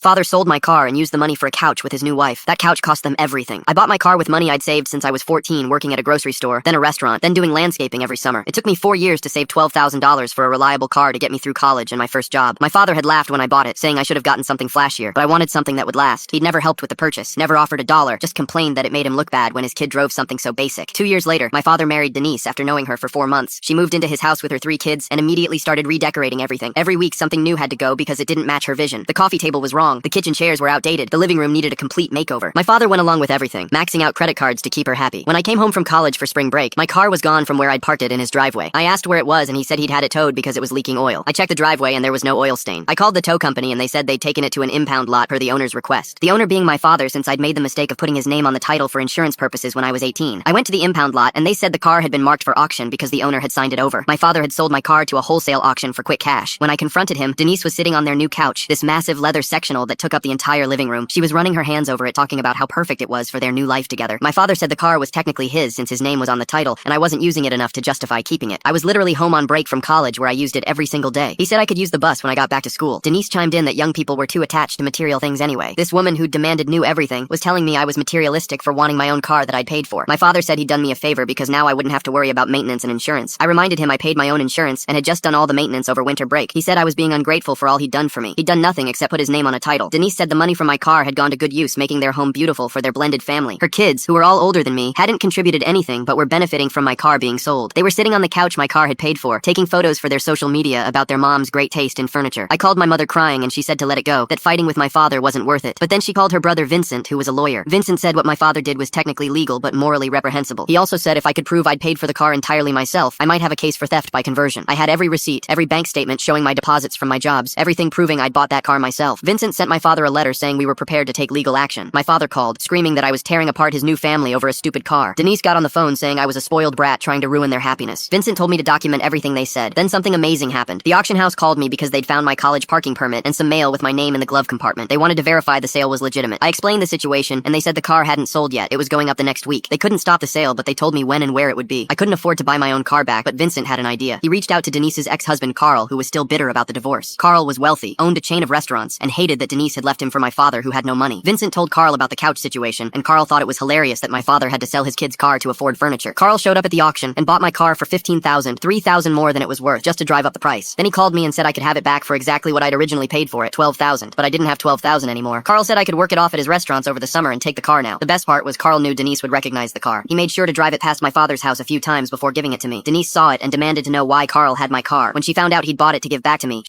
Father sold my car and used the money for a couch with his new wife. That couch cost them everything. I bought my car with money I'd saved since I was 14, working at a grocery store, then a restaurant, then doing landscaping every summer. It took me 4 years to save $12,000 for a reliable car to get me through college and my first job. My father had laughed when I bought it, saying I should have gotten something flashier, but I wanted something that would last. He'd never helped with the purchase, never offered $1, just complained that it made him look bad when his kid drove something so basic. 2 years later, my father married Denise after knowing her for 4 months. She moved into his house with her 3 kids and immediately started redecorating everything. Every week something new had to go because it didn't match her vision. The coffee table was wrong, the kitchen chairs were outdated, the living room needed a complete makeover. My father went along with everything, maxing out credit cards to keep her happy. When I came home from college for spring break, my car was gone from where I'd parked it in his driveway. I asked where it was and he said he'd had it towed because it was leaking oil. I checked the driveway and there was no oil stain. I called the tow company and they said they'd taken it to an impound lot per the owner's request. The owner being my father, since I'd made the mistake of putting his name on the title for insurance purposes when I was 18. I went to the impound lot and they said the car had been marked for auction because the owner had signed it over. My father had sold my car to a wholesale auction for quick cash. When I confronted him, Denise was sitting on their new couch, this massive leather sectional that took up the entire living room. She was running her hands over it, talking about how perfect it was for their new life together. My father said the car was technically his since his name was on the title, and I wasn't using it enough to justify keeping it. I was literally home on break from college where I used it every single day. He said I could use the bus when I got back to school. Denise chimed in that young people were too attached to material things anyway. This woman who demanded new everything was telling me I was materialistic for wanting my own car that I'd paid for. My father said he'd done me a favor because now I wouldn't have to worry about maintenance and insurance. I reminded him I paid my own insurance and had just done all the maintenance over winter break. He said I was being ungrateful for all he'd done for me. He'd done nothing except put his name on a title. Denise said the money from my car had gone to good use, making their home beautiful for their blended family. Her kids, who were all older than me, hadn't contributed anything but were benefiting from my car being sold. They were sitting on the couch my car had paid for, taking photos for their social media about their mom's great taste in furniture. I called my mother crying and she said to let it go, that fighting with my father wasn't worth it. But then she called her brother Vincent, who was a lawyer. Vincent said what my father did was technically legal but morally reprehensible. He also said if I could prove I'd paid for the car entirely myself, I might have a case for theft by conversion. I had every receipt, every bank statement showing my deposits from my jobs, everything proving I'd bought that car myself. Vincent sent my father a letter saying we were prepared to take legal action. My father called, screaming that I was tearing apart his new family over a stupid car. Denise got on the phone saying I was a spoiled brat trying to ruin their happiness. Vincent told me to document everything they said. Then something amazing happened. The auction house called me because they'd found my college parking permit and some mail with my name in the glove compartment. They wanted to verify the sale was legitimate. I explained the situation and they said the car hadn't sold yet. It was going up the next week. They couldn't stop the sale, but they told me when and where it would be. I couldn't afford to buy my own car back, but Vincent had an idea. He reached out to Denise's ex-husband Carl, who was still bitter about the divorce. Carl was wealthy, owned a chain of restaurants, and hated that Denise had left him for my father who had no money. Vincent told Carl about the couch situation, and Carl thought it was hilarious that my father had to sell his kid's car to afford furniture. Carl showed up at the auction and bought my car for $15,000, $3,000 more than it was worth, just to drive up the price. Then he called me and said I could have it back for exactly what I'd originally paid for it, $12,000, but I didn't have $12,000 anymore. Carl said I could work it off at his restaurants over the summer and take the car now. The best part was Carl knew Denise would recognize the car. He made sure to drive it past my father's house a few times before giving it to me. Denise saw it and demanded to know why Carl had my car. When she found out he'd bought it to give back to me,